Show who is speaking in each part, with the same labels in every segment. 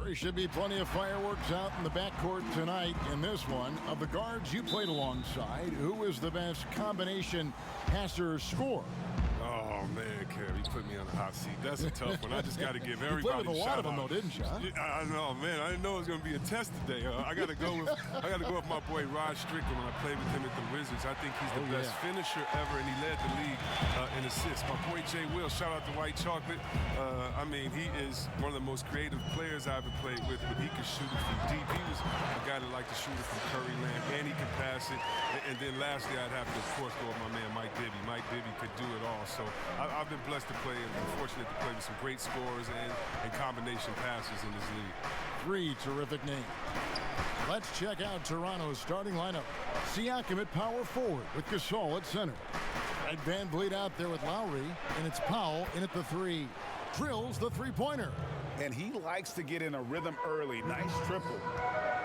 Speaker 1: There should be plenty of fireworks out in the backcourt tonight in this one. Of the guards you played alongside, who is the best combination passer scorer?
Speaker 2: Oh, man, Kerry, you put me on the hot seat. That's a tough one. I just got to give everybody
Speaker 1: you played with a lot of them, though, didn't you? Huh?
Speaker 2: I know, man. I didn't know it was going to be a test today. I got to go with my boy Rod Strickland when I played with him at the Wizards. I think he's the best finisher ever, and he led the league in assists. My boy Jay Will, shout out to White Chocolate. I mean, he is one of the most creative players I ever played with, but he can shoot it from deep. He was a guy that liked to shoot it from Curry land, and he can pass it. And then lastly, I'd have to, of course, go with my man Mike Bibby. Mike Bibby could do it all. So I've been blessed to play and fortunate to play with some great scorers and combination passers in this league.
Speaker 1: Three terrific names. Let's check out Toronto's starting lineup. Siakam at power forward with Gasol at center. Fred VanVleet out there with Lowry, and it's Powell in at the three. Drills the three-pointer.
Speaker 3: And he likes to get in a rhythm early. Nice triple.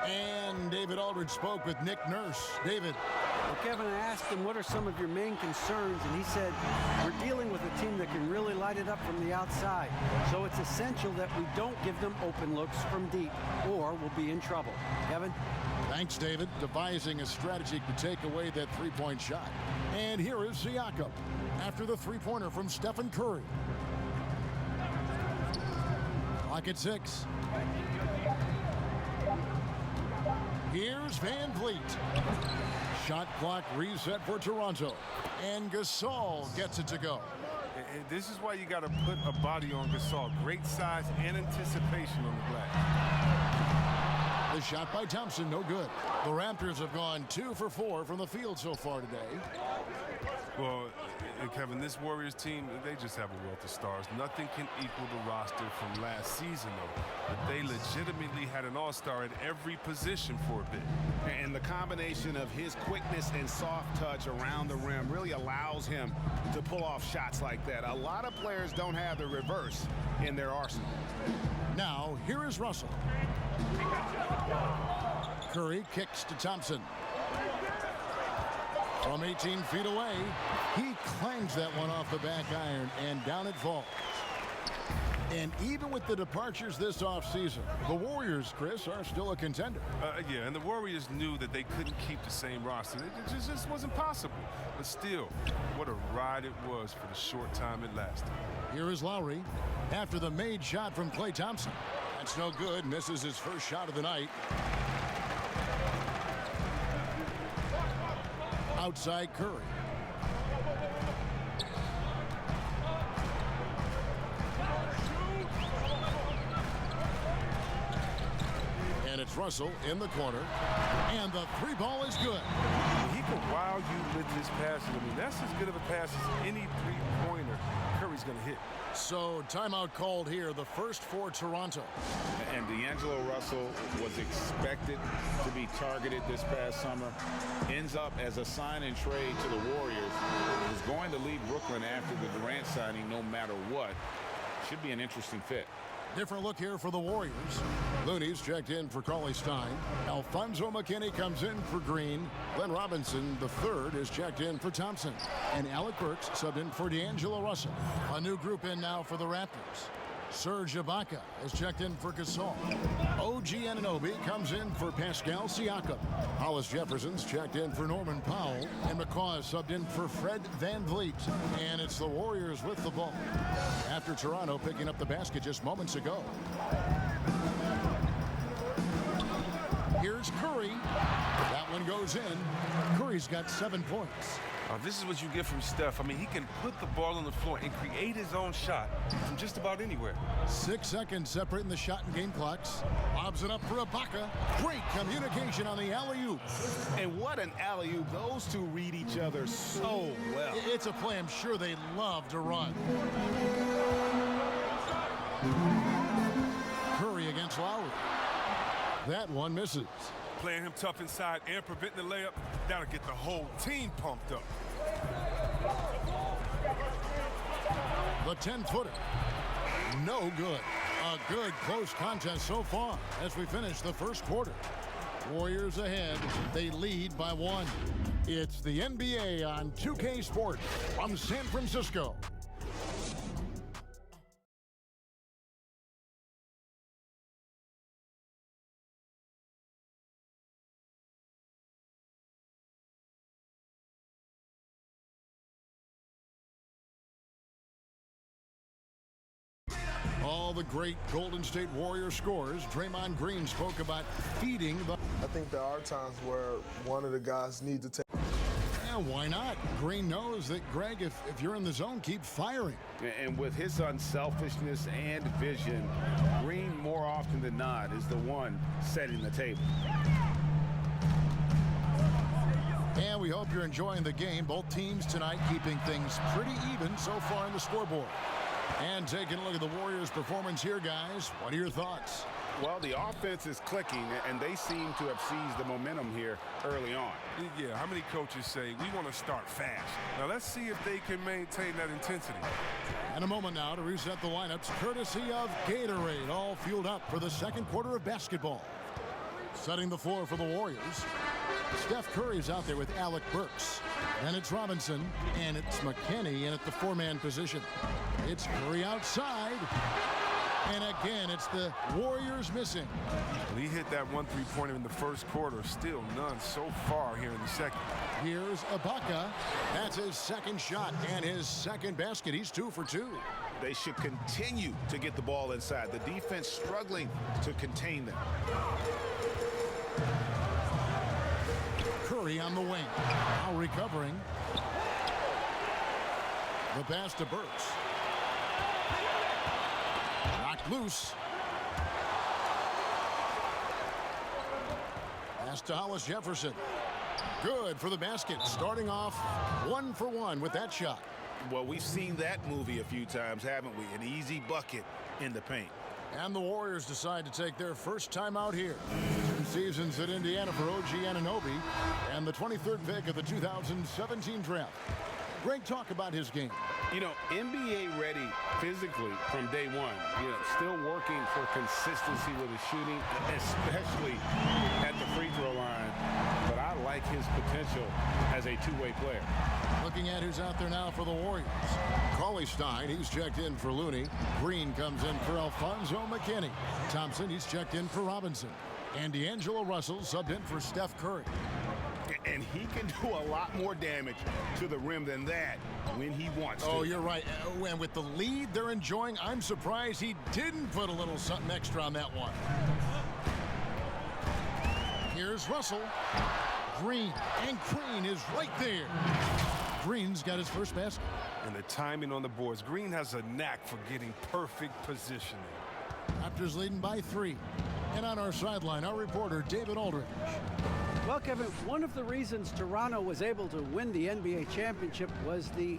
Speaker 1: And David Aldridge spoke with Nick Nurse. David.
Speaker 4: Well, Kevin, I asked him, what are some of your main concerns? And he said, we're dealing with a team that can really light it up from the outside. So it's essential that we don't give them open looks from deep, or we'll be in trouble. Kevin?
Speaker 1: Thanks, David. Devising a strategy to take away that three-point shot. And here is Siakam after the three-pointer from Stephen Curry. Clock at 6. Here's VanVleet. Shot clock reset for Toronto. And Gasol gets it to go.
Speaker 2: And this is why you got to put a body on Gasol. Great size and anticipation on the glass.
Speaker 1: The shot by Thompson, no good. The Raptors have gone 2 for 4 from the field so far today.
Speaker 2: Well, Kevin, this Warriors team, they just have a wealth of stars. Nothing can equal the roster from last season, though. But they legitimately had an all-star at every position for a bit.
Speaker 3: And the combination of his quickness and soft touch around the rim really allows him to pull off shots like that. A lot of players don't have the reverse in their arsenal.
Speaker 1: Now, here is Russell. Curry kicks to Thompson. From 18 feet away, he clangs that one off the back iron, and down it falls. And even with the departures this offseason, the Warriors, Chris, are still a contender.
Speaker 2: Yeah, and the Warriors knew that they couldn't keep the same roster. It just wasn't possible. But still, what a ride it was for the short time it lasted.
Speaker 1: Here is Lowry after the made shot from Klay Thompson. That's no good. Misses his first shot of the night. Outside Curry. And it's Russell in the corner. And the three ball is good.
Speaker 2: He can wow you with his passes. I mean, that's as good of a pass as any three-pointer Curry's going to hit.
Speaker 1: So timeout called here, the first for Toronto.
Speaker 3: And D'Angelo Russell was expected to be targeted this past summer. Ends up as a sign and trade to the Warriors. Is going to leave Brooklyn after the Durant signing no matter what. Should be an interesting fit.
Speaker 1: Different look here for the Warriors. Looney's checked in for Cauley-Stein. Alfonso McKinney comes in for Green. Glenn Robinson, the third, is checked in for Thompson. And Alec Burks subbed in for D'Angelo Russell. A new group in now for the Raptors. Serge Ibaka is checked in for Gasol. OG Anunoby comes in for Pascal Siakam. Hollis Jefferson's checked in for Norman Powell. And McCaw is subbed in for Fred VanVleet. And it's the Warriors with the ball after Toronto picking up the basket just moments ago. Here's Curry. That one goes in. Curry's got 7 points.
Speaker 2: This is what you get from Steph. I mean, he can put the ball on the floor and create his own shot from just about anywhere.
Speaker 1: 6 seconds separating the shot and game clocks. Lobs it up for Ibaka. Great communication on the alley-oop.
Speaker 3: And what an alley-oop. Those two read each other so well.
Speaker 1: It's a play I'm sure they love to run. Curry against Lowry. That one misses.
Speaker 2: Playing him tough inside and preventing the layup, that'll get the whole team pumped up.
Speaker 1: The 10-footer. No good. A good close contest so far as we finish the first quarter. Warriors ahead. They lead by 1. It's the NBA on 2K Sports from San Francisco. All the great Golden State Warrior scorers, Draymond Green spoke about feeding the...
Speaker 5: I think there are times where one of the guys needs to take...
Speaker 1: Yeah, why not? Green knows that, Greg, if you're in the zone, keep firing.
Speaker 3: And with his unselfishness and vision, Green more often than not is the one setting the table.
Speaker 1: And we hope you're enjoying the game. Both teams tonight keeping things pretty even so far on the scoreboard. And taking a look at the Warriors' performance here, guys. What are your thoughts?
Speaker 3: Well, the offense is clicking, and they seem to have seized the momentum here early on.
Speaker 2: Yeah, how many coaches say, we want to start fast? Now, let's see if they can maintain that intensity.
Speaker 1: And a moment now to reset the lineups, courtesy of Gatorade, all fueled up for the second quarter of basketball. Setting the floor for the Warriors, Steph Curry's out there with Alec Burks. Then it's Robinson, and it's McKinney in at the four-man position. It's Curry outside. And again, it's the Warriors missing.
Speaker 2: Well, he hit that 1 3-pointer in the first quarter. Still none so far here in the second.
Speaker 1: Here's Ibaka. That's his second shot and his second basket. He's 2 for 2.
Speaker 3: They should continue to get the ball inside. The defense struggling to contain them.
Speaker 1: Curry on the wing. Now recovering. The pass to Burks. Knocked loose. Pass to Hollis Jefferson. Good for the basket. Starting off 1 for 1 with that shot.
Speaker 3: Well, we've seen that movie a few times, haven't we? An easy bucket in the paint.
Speaker 1: And the Warriors decide to take their first time out here. 2 seasons at Indiana for OG Anunoby and the 23rd pick of the 2017 draft. Greg, talk about his game.
Speaker 3: You know, NBA ready physically from day one. You know, still working for consistency with his shooting, especially at the free throw line. But I like his potential as a two-way player.
Speaker 1: Looking at who's out there now for the Warriors. Cauley-Stein, he's checked in for Looney. Green comes in for Alfonso McKinney. Thompson, he's checked in for Robinson. And D'Angelo Russell subbed in for Steph Curry.
Speaker 3: And he can do a lot more damage to the rim than that when he wants to.
Speaker 1: Oh, you're right. And with the lead they're enjoying, I'm surprised he didn't put a little something extra on that one. Here's Russell. Green. And Green is right there. Green's got his first basket.
Speaker 2: And the timing on the boards. Green has a knack for getting perfect positioning.
Speaker 1: Raptors leading by 3. And on our sideline, our reporter, David Aldridge.
Speaker 4: Well, Kevin, one of the reasons Toronto was able to win the NBA championship was the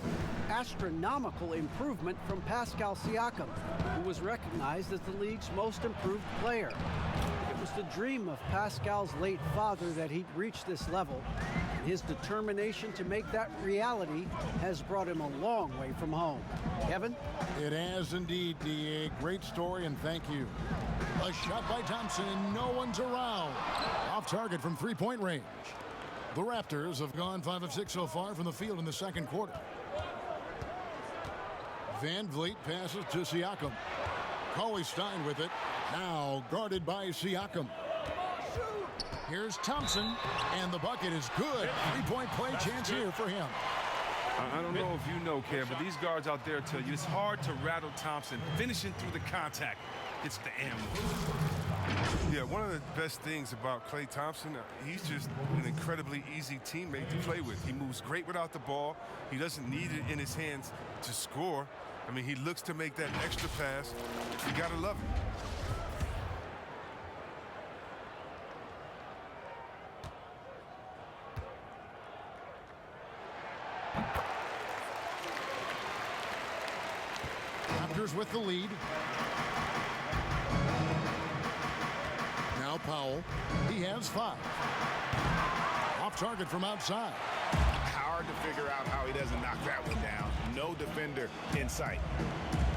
Speaker 4: astronomical improvement from Pascal Siakam, who was recognized as the league's most improved player. It was the dream of Pascal's late father that he'd reach this level. His determination to make that reality has brought him a long way from home. Kevin?
Speaker 1: It has indeed, DA. Great story, and thank you. A shot by Thompson, and no one's around. Off target from three-point range. The Raptors have gone 5 of 6 so far from the field in the second quarter. Van Vliet passes to Siakam. Cauley-Stein with it. Now guarded by Siakam. Here's Thompson, and the bucket is good. Three-point play chance here for him.
Speaker 2: I don't know if you know, Kev, but these guards out there tell you it's hard to rattle Thompson. Finishing through the contact. It's the animal. Yeah, one of the best things about Klay Thompson, he's just an incredibly easy teammate to play with. He moves great without the ball. He doesn't need it in his hands to score. I mean, he looks to make that extra pass. You gotta love him.
Speaker 1: Raptors with the lead. Now Powell. He has 5. Off target from outside.
Speaker 3: Hard to figure out how he doesn't knock that one down. No defender in sight.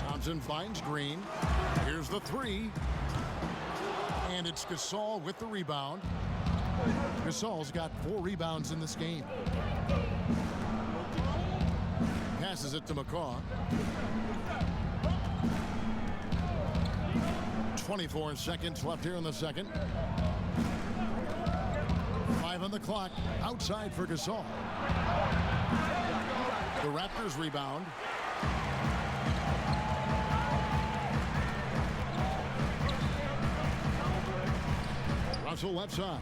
Speaker 1: Thompson finds Green. Here's the 3. And it's Gasol with the rebound. Gasol's got 4 rebounds in this game. Passes it to McCaw. 24 seconds left here in the second. 5 on the clock. Outside for Gasol. The Raptors rebound. Russell left side.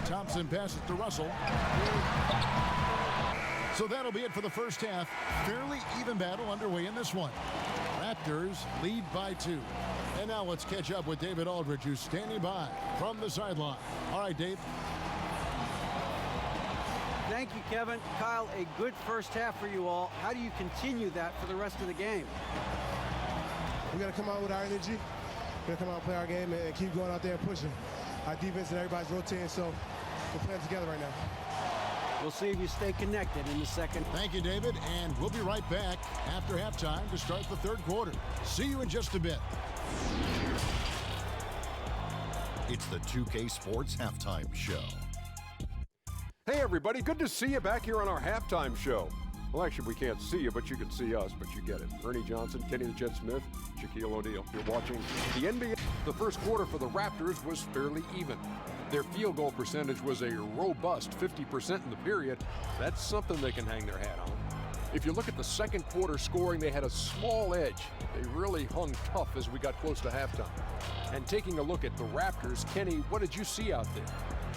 Speaker 1: Thompson passes to Russell. So that'll be it for the first half. Fairly even battle underway in this one. Raptors lead by 2. And now let's catch up with David Aldridge, who's standing by from the sideline. All right, Dave.
Speaker 4: Thank you, Kevin. Kyle, a good first half for you all. How do you continue that for the rest of the game?
Speaker 6: We got to come out with our energy. We got to come out and play our game and keep going out there and pushing. Our defense and everybody's rotating, so we're playing together right now.
Speaker 4: We'll see if you stay connected in the second.
Speaker 1: Thank you, David, and we'll be right back after halftime to start the third quarter. See you in just a bit.
Speaker 7: It's the 2K Sports Halftime Show.
Speaker 8: Hey everybody, good to see you back here on our halftime show. Well, actually, we can't see you, but you can see us, but you get it. Ernie Johnson, Kenny the Jet Smith, Shaquille O'Neal. You're watching the NBA. The first quarter for the Raptors was fairly even. Their field goal percentage was a robust 50% in the period. That's something they can hang their hat on. If you look at the second quarter scoring, they had a small edge. They really hung tough as we got close to halftime. And taking a look at the Raptors, Kenny, what did you see out there?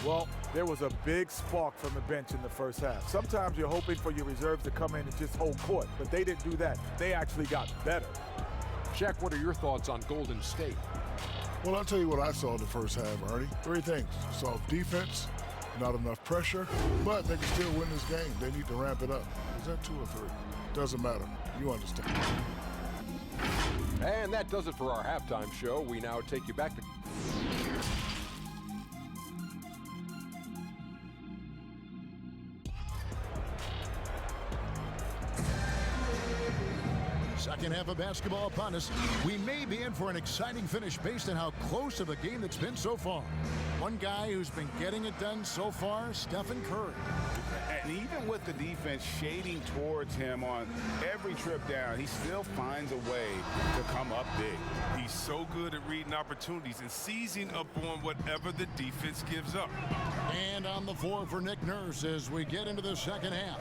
Speaker 9: Well, there was a big spark from the bench in the first half. Sometimes you're hoping for your reserves to come in and just hold court, but they didn't do that. They actually got better.
Speaker 8: Shaq, what are your thoughts on Golden State?
Speaker 10: Well, I'll tell you what I saw in the first half, Ernie. 3 things. Soft defense, not enough pressure, but they can still win this game. They need to ramp it up. Is that 2 or 3? Doesn't matter. You understand.
Speaker 8: And that does it for our halftime show. We now take you back to...
Speaker 1: Second half of basketball upon us. We may be in for an exciting finish based on how close of a game that's been so far. One guy who's been getting it done so far, Stephen Curry.
Speaker 3: And even with the defense shading towards him on every trip down, he still finds a way to come up big.
Speaker 2: He's so good at reading opportunities and seizing up on whatever the defense gives up.
Speaker 1: And on the floor for Nick Nurse as we get into the second half.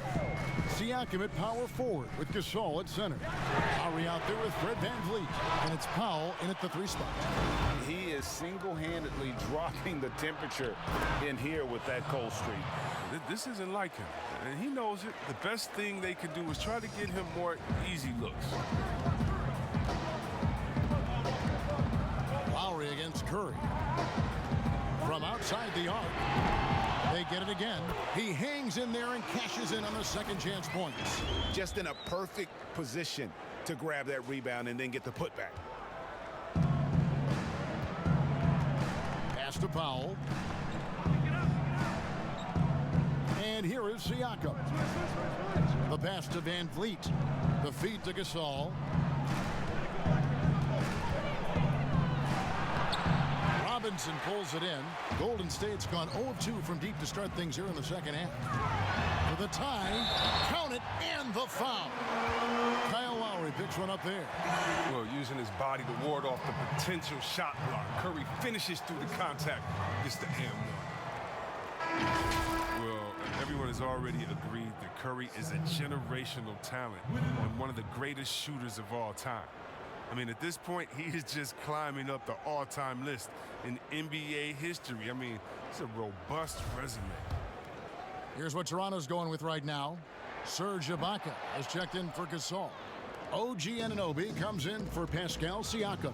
Speaker 1: Siakam at power forward with Gasol at center. Lowry out there with Fred VanVleet. And it's Powell in at the 3 spot.
Speaker 3: He is single-handedly dropping the temperature in here with that cold streak.
Speaker 2: This isn't like him, and he knows it. The best thing they can do is try to get him more easy looks.
Speaker 1: Lowry against Curry. From outside the arc. They get it again. He hangs in there and cashes in on the second chance points.
Speaker 3: Just in a perfect position to grab that rebound and then get the putback.
Speaker 1: Pass to Powell. And here is Siakam. The pass to VanVleet. The feed to Gasol. Robinson pulls it in. Golden State's gone 0-2 from deep to start things here in the second half. For the tie, count it, and the foul. Kyle Lowry picks one up there.
Speaker 2: Well, using his body to ward off the potential shot block. Curry finishes through the contact. Gets the M1. Well, everyone has already agreed that Curry is a generational talent and one of the greatest shooters of all time. I mean, at this point, he is just climbing up the all-time list in NBA history. I mean, it's a robust resume.
Speaker 1: Here's what Toronto's going with right now. Serge Ibaka has checked in for Gasol. OG Anunoby comes in for Pascal Siakam.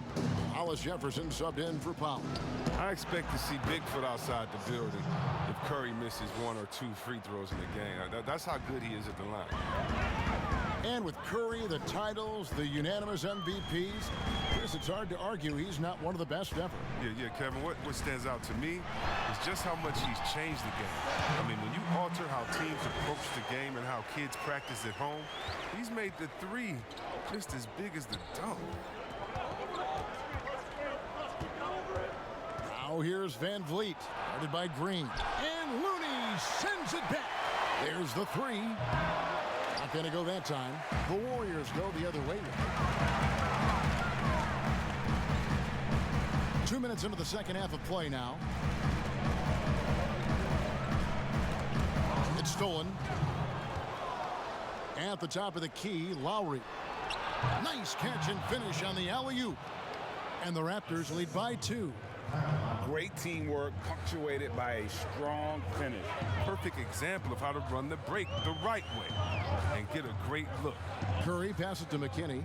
Speaker 1: Hollis Jefferson subbed in for Powell.
Speaker 2: I expect to see Bigfoot outside the building if Curry misses 1 or 2 free throws in the game. That's how good he is at the line.
Speaker 1: And with Curry, the titles, the unanimous MVPs, Chris, it's hard to argue he's not one of the best ever.
Speaker 2: Yeah, Kevin, what stands out to me is just how much he's changed the game. I mean, when you alter how teams approach the game and how kids practice at home, he's made the 3 just as big as the dunk.
Speaker 1: Now here's VanVleet, guarded by Green. And Looney sends it back. There's the 3. Not going to go that time. The Warriors go the other way. 2 minutes into the second half of play now. It's stolen. At the top of the key, Lowry. Nice catch and finish on the alley-oop. And the Raptors lead by 2.
Speaker 3: Great teamwork punctuated by a strong finish.
Speaker 2: Perfect example of how to run the break the right way and get a great look.
Speaker 1: Curry passes to McKinney.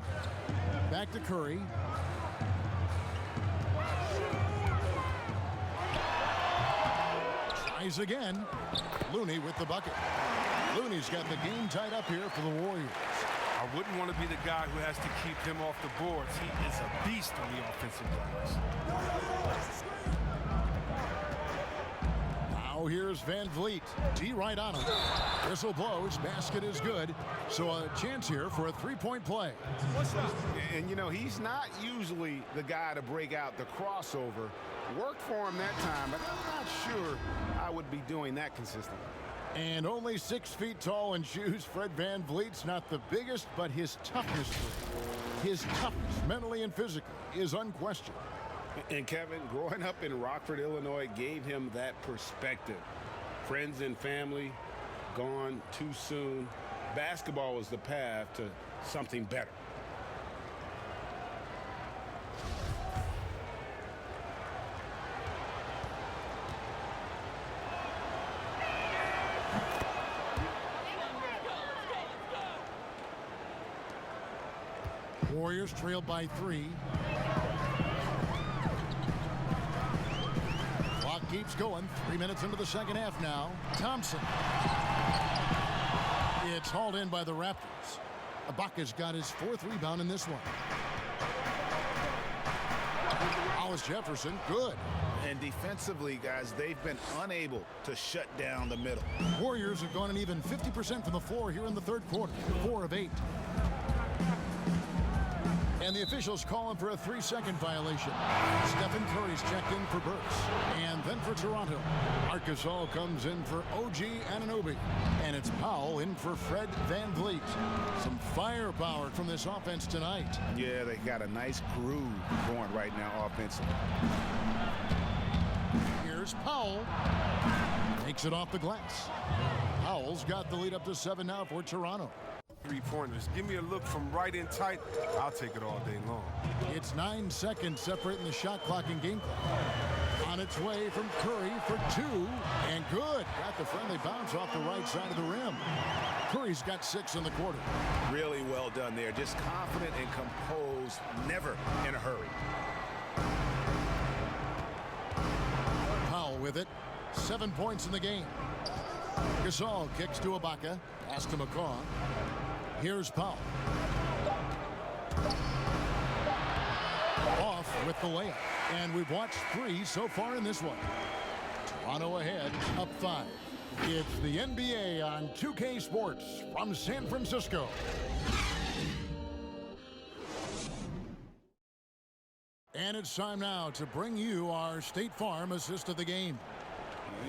Speaker 1: Back to Curry. Tries again. Looney with the bucket. Looney's got the game tied up here for the Warriors.
Speaker 2: I wouldn't want to be the guy who has to keep him off the boards. He is a beast on the offensive glass.
Speaker 1: Now here's Van Vliet. D right on him. Whistle blows. Basket is good. So a chance here for a three-point play.
Speaker 3: And, you know, he's not usually the guy to break out the crossover. Worked for him that time, but I'm not sure I would be doing that consistently.
Speaker 1: And only 6 feet tall in shoes, Fred Van Vliet's not the biggest, but his toughness, mentally and physically, is unquestioned.
Speaker 3: And Kevin, growing up in Rockford, Illinois, gave him that perspective. Friends and family gone too soon. Basketball was the path to something better.
Speaker 1: Warriors trailed by 3. Clock keeps going. 3 minutes into the second half now. Thompson. It's hauled in by the Raptors. Ibaka's got his 4th rebound in this one. Hollis Jefferson, good.
Speaker 3: And defensively, guys, they've been unable to shut down the middle.
Speaker 1: Warriors have gone an even 50% from the floor here in the third quarter. 4 of 8. And the officials calling for a 3-second violation. Stephen Curry's checked in for Burks. And then for Toronto, Marcus All comes in for OG Anunoby. And it's Powell in for Fred Van Vliet. Some firepower from this offense tonight.
Speaker 3: Yeah, they got a nice groove going right now offensively.
Speaker 1: Here's Powell. Takes it off the glass. Powell's got the lead up to 7 now for Toronto.
Speaker 2: 3-pointers. Give me a look from right in tight. I'll take it all day long.
Speaker 1: It's 9 seconds separating the shot clock and game clock. On its way from Curry for 2. And good. Got the friendly bounce off the right side of the rim. Curry's got 6 in the quarter.
Speaker 3: Really well done there. Just confident and composed. Never in a hurry.
Speaker 1: Powell with it. 7 points in the game. Gasol kicks to Ibaka. Pass to McCaw. Here's Powell. Off with the layup. And we've watched 3 so far in this one. Toronto ahead, up 5. It's the NBA on 2K Sports from San Francisco. And it's time now to bring you our State Farm assist of the game.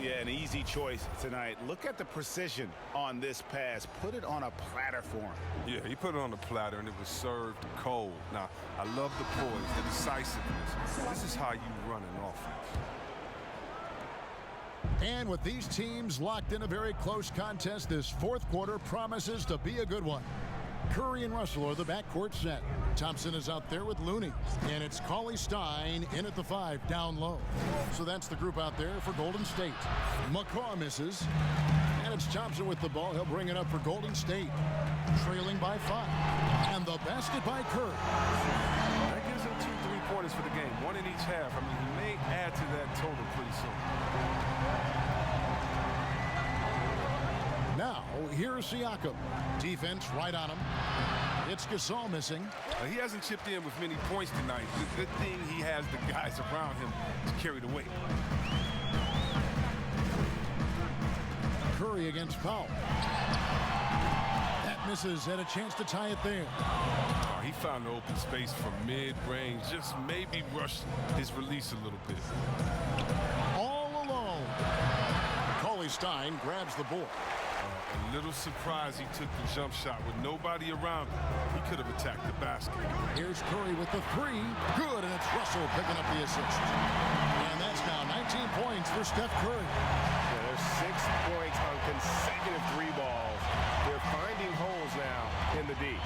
Speaker 3: Yeah, an easy choice tonight. Look at the precision on this pass. Put it on a platter for him.
Speaker 2: Yeah, he put it on the platter, and it was served cold. Now, I love the poise, the decisiveness. This is how you run an offense.
Speaker 1: And with these teams locked in a very close contest, this fourth quarter promises to be a good one. Curry and Russell are the backcourt set. Thompson is out there with Looney. And it's Cauley Stein in at the 5, down low. So that's the group out there for Golden State. McCaw misses. And it's Thompson with the ball. He'll bring it up for Golden State. Trailing by 5. And the basket by Curry.
Speaker 2: That gives him 2 3-pointers for the game. 1 in each half. I mean, he may add to that total pretty soon.
Speaker 1: Now, here's Siakam. Defense right on him. It's Gasol missing.
Speaker 2: He hasn't chipped in with many points tonight. The good thing he has the guys around him to carry the weight.
Speaker 1: Curry against Powell. That misses. Had a chance to tie it there.
Speaker 2: Oh, he found the open space from mid-range. Just maybe rushed his release a little bit.
Speaker 1: All alone. Cauley Stein grabs the board.
Speaker 2: A little surprised he took the jump shot with nobody around him. He could have attacked the basket.
Speaker 1: Here's Curry with the 3. Good, and it's Russell picking up the assist. And that's now 19 points for Steph Curry.
Speaker 11: Yeah, there's 6 points on consecutive 3 balls. They're finding holes now in the D.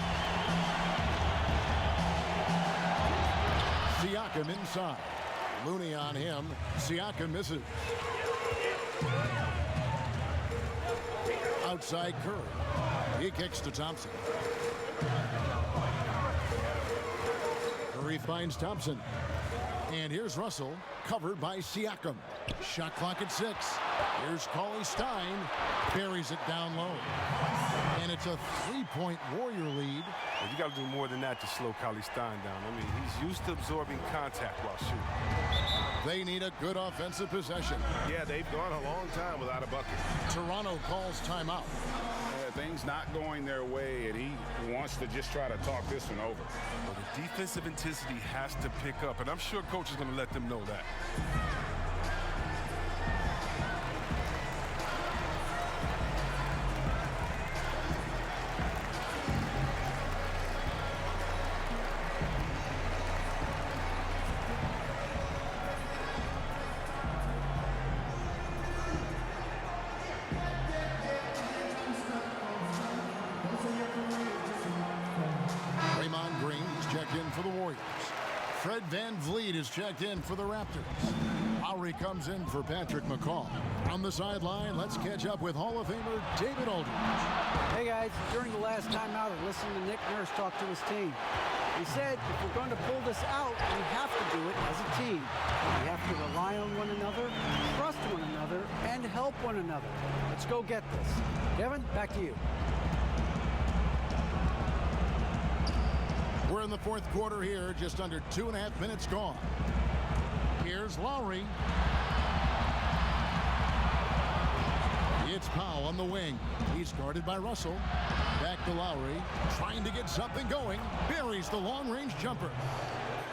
Speaker 1: Siakam inside. Looney on him. Siakam misses. Outside Curry. He kicks to Thompson. Curry finds Thompson. And here's Russell, covered by Siakam. Shot clock at 6. Here's Cauley Stein. Buries it down low. And it's a 3-point Warrior lead.
Speaker 2: Well, you got to do more than that to slow Cauley Stein down. I mean, he's used to absorbing contact while shooting.
Speaker 1: They need a good offensive possession.
Speaker 11: Yeah, they've gone a long time without a bucket.
Speaker 1: Toronto calls timeout.
Speaker 3: Things not going their way, and he wants to just try to talk this one over.
Speaker 2: Well, the defensive intensity has to pick up, and I'm sure coach is going to let them know that.
Speaker 1: For the Warriors. Fred VanVleet is checked in for the Raptors. Lowry comes in for Patrick McCaw. On the sideline, let's catch up with Hall of Famer David Aldridge.
Speaker 4: Hey guys, during the last timeout, I listened to Nick Nurse talk to his team. He said, if we're going to pull this out, we have to do it as a team. We have to rely on one another, trust one another, and help one another. Let's go get this. Kevin, back to you.
Speaker 1: We're in the fourth quarter here, just under 2.5 minutes gone. Here's Lowry. It's Powell on the wing. He's guarded by Russell. Back to Lowry, trying to get something going. Buries the long-range jumper.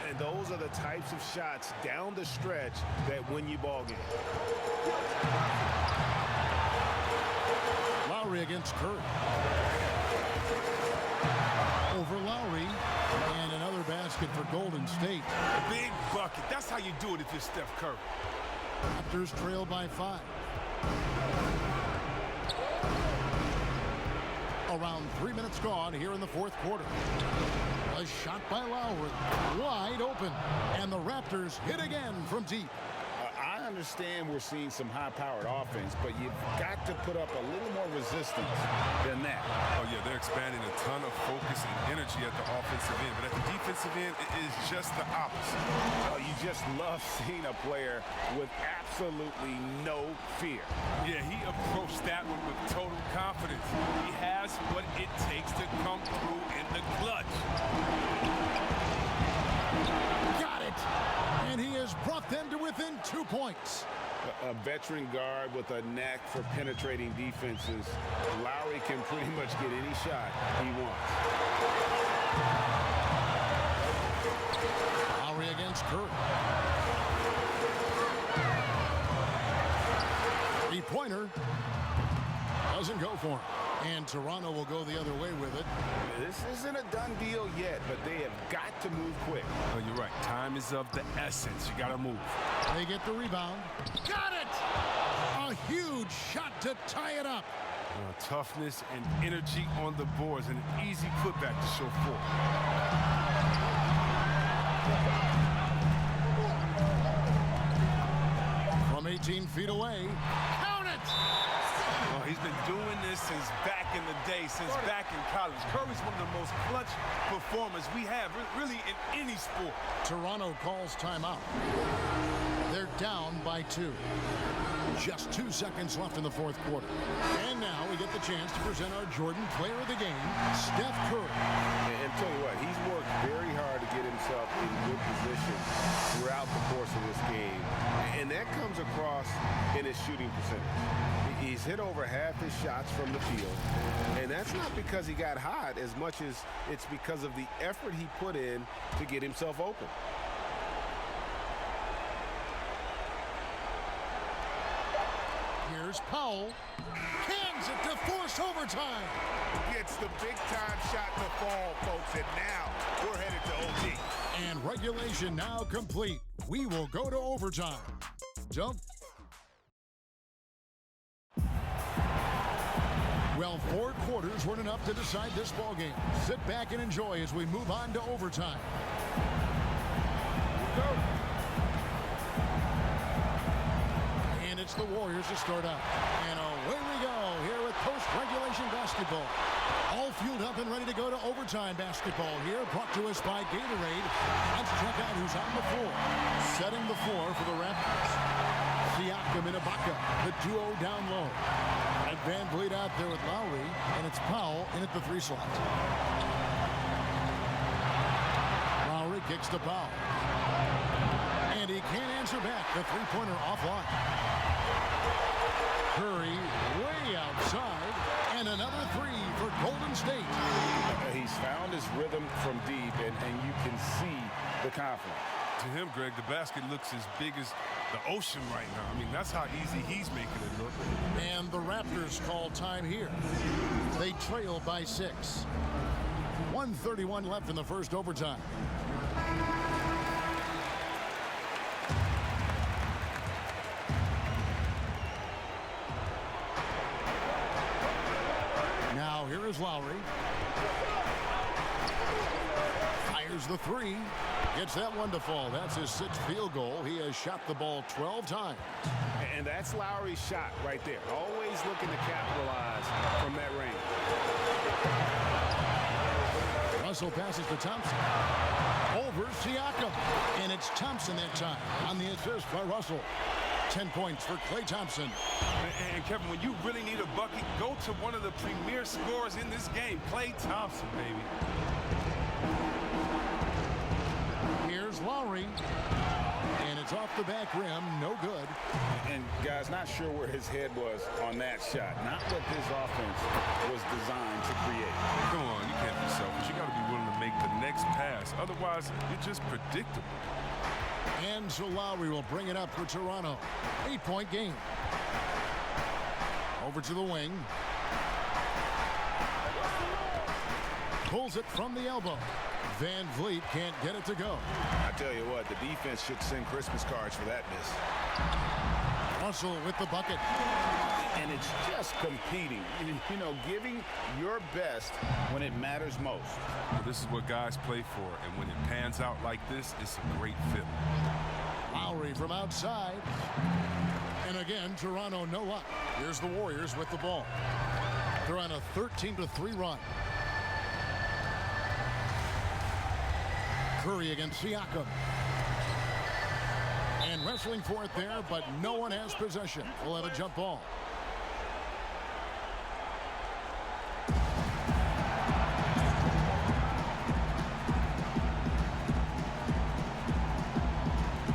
Speaker 11: And those are the types of shots down the stretch that win you ball games.
Speaker 1: Lowry against Curry. Over Lowry, and another basket for Golden State.
Speaker 2: Big bucket. That's how you do it if you're Steph Curry.
Speaker 1: Raptors trail by 5. Around 3 minutes gone here in the fourth quarter. A shot by Lowry, wide open, and the Raptors hit again from deep.
Speaker 3: I understand we're seeing some high-powered offense, but you've got to put up a little more resistance than that.
Speaker 2: Oh, yeah, they're expanding a ton of focus and energy at the offensive end, but at the defensive end, it is just the opposite.
Speaker 3: Oh, you just love seeing a player with absolutely no fear.
Speaker 2: Yeah, he approached that one with total confidence. He has what it takes to come through in the clutch.
Speaker 1: Got it! And he has brought them to within 2 points.
Speaker 3: A veteran guard with a knack for penetrating defenses. Lowry can pretty much get any shot he wants.
Speaker 1: Lowry against Curry. Three-pointer doesn't go for him. And Toronto will go the other way with it.
Speaker 3: This isn't a done deal yet, but they have got to move quick.
Speaker 2: Oh, you're right. Time is of the essence. You got to move.
Speaker 1: They get the rebound. Got it! A huge shot to tie it up.
Speaker 2: Toughness and energy on the boards, and an easy putback to show forth.
Speaker 1: From 18 feet away. Count it!
Speaker 2: Oh, he's been doing this since back in the day, since back in college. Curry's one of the most clutch performers we have, really, in any sport.
Speaker 1: Toronto calls timeout. They're down by 2. Just 2 seconds left in the fourth quarter. And now we get the chance to present our Jordan Player of the Game, Steph Curry.
Speaker 11: And tell you what, he's worked very hard to get himself in good position throughout the course of this game. And that comes across in his shooting percentage. He's hit over half his shots from the field. And that's not because he got hot as much as it's because of the effort he put in to get himself open.
Speaker 1: Here's Powell. Cans it to force overtime.
Speaker 11: Gets the big-time shot to fall, folks, and now we're headed to OT.
Speaker 1: And regulation now complete. We will go to overtime. Don't. Well, 4 quarters weren't enough to decide this ball game. Sit back and enjoy as we move on to overtime.
Speaker 11: Go.
Speaker 1: And it's the Warriors to start out. And away we go here with post-regulation basketball. All fueled up and ready to go to overtime basketball here, brought to us by Gatorade. Let's check out who's on the floor. Setting the floor for the Raptors. Siakam and Ibaka, the duo down low. And Van Vliet out there with Lowry, and it's Powell in at the 3 slot. Lowry kicks to Powell. And he can't answer back. The three-pointer offline. Curry way outside. And another 3 for Golden State.
Speaker 3: He's found his rhythm from deep, and you can see the confidence.
Speaker 2: To him, Greg, the basket looks as big as the ocean right now. I mean, that's how easy he's making it look.
Speaker 1: And the Raptors call time here. They trail by 6. 1:31 left in the first overtime. Now here is Lowry. Fires the 3. Gets that one to fall. That's his 6th field goal. He has shot the ball 12 times.
Speaker 3: And that's Lowry's shot right there. Always looking to capitalize from that range.
Speaker 1: Russell passes to Thompson. Over Siakam. And it's Thompson that time on the assist by Russell. 10 points for Klay Thompson.
Speaker 2: And Kevin, when you really need a bucket, go to one of the premier scorers in this game, Klay Thompson, baby.
Speaker 1: Here's Lowry. And it's off the back rim. No good.
Speaker 3: And guys, not sure where his head was on that shot. Not what this offense was designed to create.
Speaker 2: Come on, you can't be selfish. You got to be willing to make the next pass. Otherwise, you're just predictable.
Speaker 1: And so Lowry will bring it up for Toronto. 8-point game. Over to the wing. Pulls it from the elbow. Van Vliet can't get it to go.
Speaker 3: I tell you what, the defense should send Christmas cards for that miss.
Speaker 1: Russell with the bucket.
Speaker 3: And it's just competing. You know, giving your best when it matters most.
Speaker 2: Well, this is what guys play for, and when it pans out like this, it's a great feeling.
Speaker 1: Lowry from outside. And again, Toronto no luck. Here's the Warriors with the ball. They're on a 13-3 run. Curry against Siakam. And wrestling for it there, but no one has possession. We'll have a jump ball.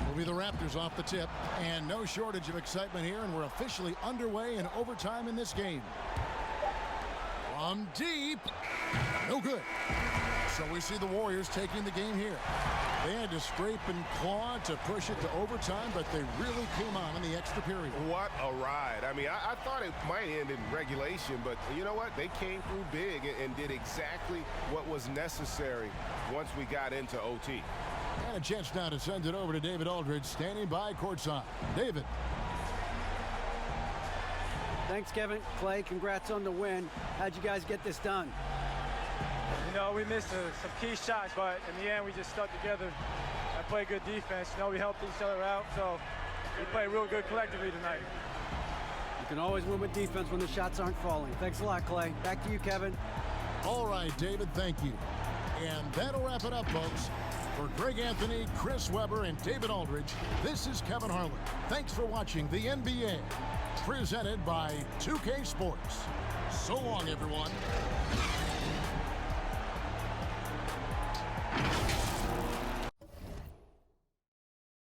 Speaker 1: Will be the Raptors off the tip, and no shortage of excitement here, and we're officially underway in overtime in this game. From deep, no good. So we see the Warriors taking the game here. They had to scrape and claw to push it to overtime, but they really came on in the extra period.
Speaker 11: What a ride. I mean, I thought it might end in regulation, but you know what? They came through big and did exactly what was necessary once we got into OT.
Speaker 1: And a chance now to send it over to David Aldridge, standing by courtside. David.
Speaker 4: Thanks, Kevin. Klay, congrats on the win. How'd you guys get this done?
Speaker 12: You know, we missed some key shots, but in the end, we just stuck together and played good defense. You know, we helped each other out, so we played real good collectively tonight.
Speaker 4: You can always win with defense when the shots aren't falling. Thanks a lot, Klay. Back to you, Kevin.
Speaker 1: All right, David, thank you. And that'll wrap it up, folks. For Greg Anthony, Chris Webber, and David Aldridge, this is Kevin Harlan. Thanks for watching the NBA, presented by 2K Sports. So long, everyone.